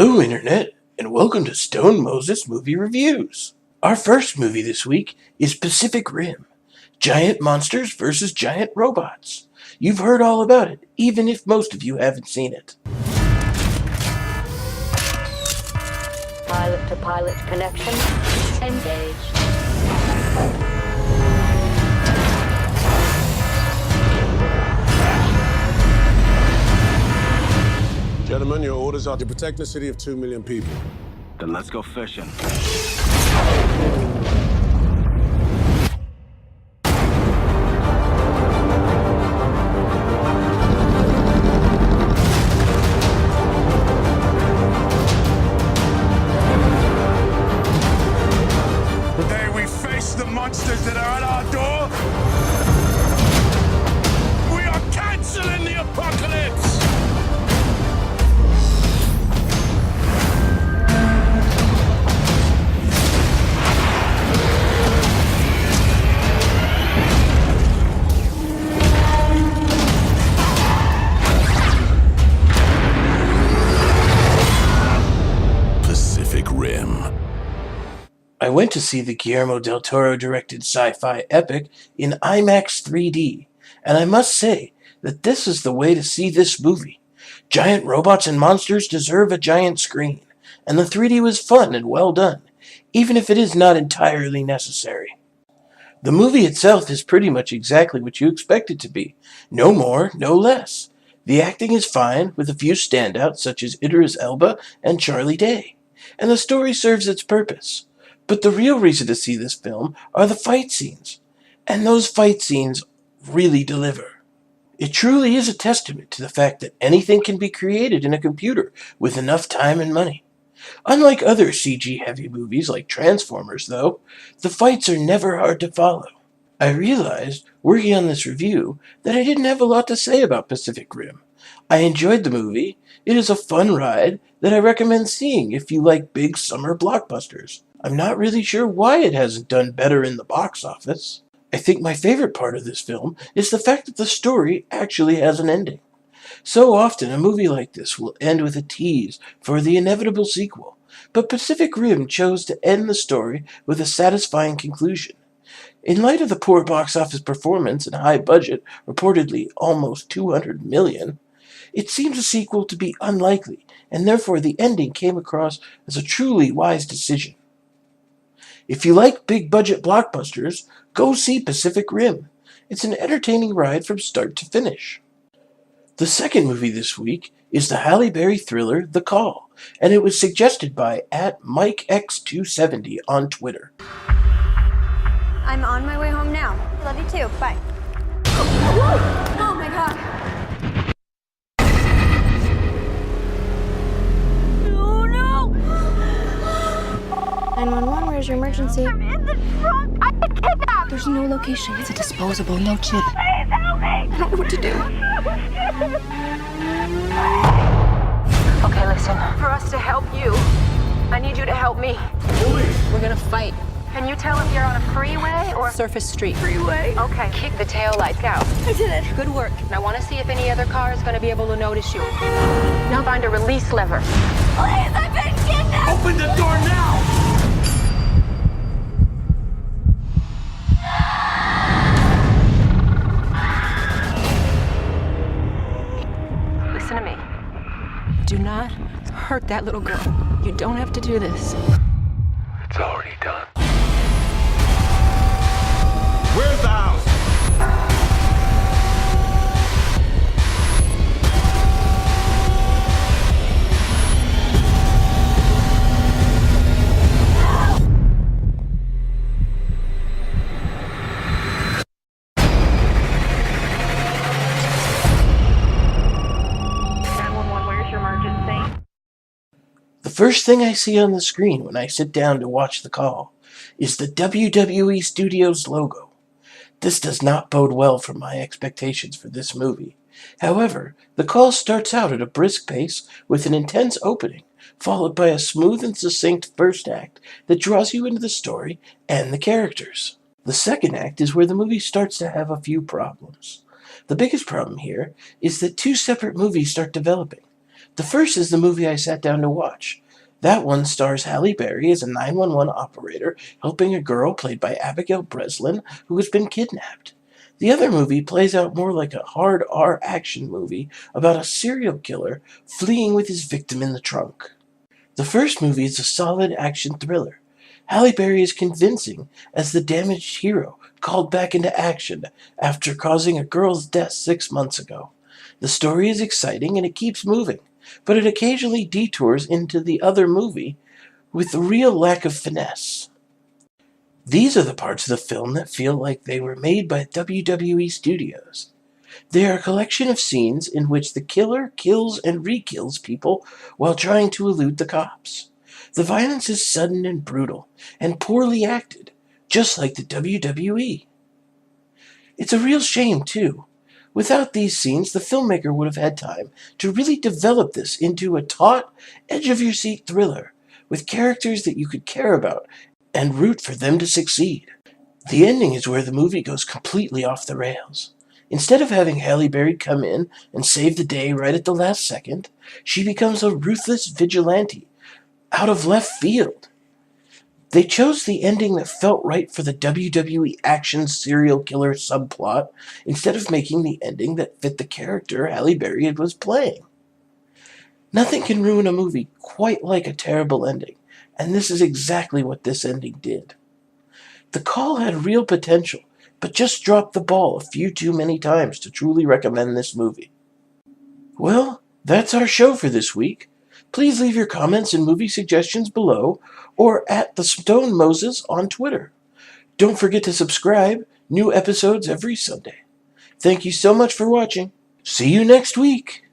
Hello, Internet, and welcome to Stone Moses Movie Reviews. Our first movie this week is Pacific Rim, Giant Monsters vs. Giant Robots. You've heard all about it, even if most of you haven't seen it. Pilot-to-pilot connection engaged. Gentlemen, your orders are to protect the city of 2 million people. Then let's go fishing. Today we face the monsters that are at our door. We are canceling the apocalypse! Pacific Rim. I went to see the Guillermo del Toro directed sci-fi epic in IMAX 3D, and I must say that this is the way to see this movie. Giant robots and monsters deserve a giant screen, and the 3D was fun and well done, even if it is not entirely necessary. The movie itself is pretty much exactly what you expect it to be. No more, no less. The acting is fine, with a few standouts such as Idris Elba and Charlie Day, and the story serves its purpose. But the real reason to see this film are the fight scenes, and those fight scenes really deliver. It truly is a testament to the fact that anything can be created in a computer with enough time and money. Unlike other CG-heavy movies like Transformers, though, the fights are never hard to follow. I realized, working on this review, that I didn't have a lot to say about Pacific Rim. I enjoyed the movie. It is a fun ride that I recommend seeing if you like big summer blockbusters. I'm not really sure why it hasn't done better in the box office. I think my favorite part of this film is the fact that the story actually has an ending. So often a movie like this will end with a tease for the inevitable sequel, but Pacific Rim chose to end the story with a satisfying conclusion. In light of the poor box office performance and high budget, reportedly almost $200 million, it seems a sequel to be unlikely, and therefore the ending came across as a truly wise decision. If you like big-budget blockbusters, go see Pacific Rim. It's an entertaining ride from start to finish. The second movie this week is the Halle Berry thriller The Call, and it was suggested by @MikeX270 on Twitter. I'm on my way home now. Love you too. Bye. Oh my god. No, no! 911, where's your emergency? I'm in the trunk. I've been kidnapped. There's no location. It's a disposable, no chip. Please help me. I don't know what to do. Okay, listen. For us to help you, I need you to help me. We're gonna fight. Can you tell if you're on a freeway or Surface Street. freeway? Okay. Kick the tail lights out. I did it. Good work. And I want to see if any other car is gonna be able to notice you. Now find a release lever. Please, I've been kidnapped. Open the door now! Listen to me. Do not hurt that little girl. You don't have to do this. It's already done. Where's the house? Where's your emergency? The first thing I see on the screen when I sit down to watch The Call is the WWE Studios logo. This does not bode well for my expectations for this movie. However, The Call starts out at a brisk pace with an intense opening, followed by a smooth and succinct first act that draws you into the story and the characters. The second act is where the movie starts to have a few problems. The biggest problem here is that two separate movies start developing. The first is the movie I sat down to watch. That one stars Halle Berry as a 911 operator helping a girl played by Abigail Breslin who has been kidnapped. The other movie plays out more like a hard R action movie about a serial killer fleeing with his victim in the trunk. The first movie is a solid action thriller. Halle Berry is convincing as the damaged hero called back into action after causing a girl's death 6 months ago. The story is exciting and it keeps moving, but it occasionally detours into the other movie with a real lack of finesse. These are the parts of the film that feel like they were made by WWE Studios. They are a collection of scenes in which the killer kills and re-kills people while trying to elude the cops. The violence is sudden and brutal, and poorly acted, just like the WWE. It's a real shame, too. Without these scenes, the filmmaker would have had time to really develop this into a taut, edge-of-your-seat thriller, with characters that you could care about and root for them to succeed. The ending is where the movie goes completely off the rails. Instead of having Halle Berry come in and save the day right at the last second, she becomes a ruthless vigilante out of left field. They chose the ending that felt right for the WWE action serial killer subplot instead of making the ending that fit the character Halle Berry was playing. Nothing can ruin a movie quite like a terrible ending, and this is exactly what this ending did. The Call had real potential, but just dropped the ball a few too many times to truly recommend this movie. Well, that's our show for this week. Please leave your comments and movie suggestions below or at the Stone Moses on Twitter. Don't forget to subscribe. New episodes every Sunday. Thank you so much for watching. See you next week.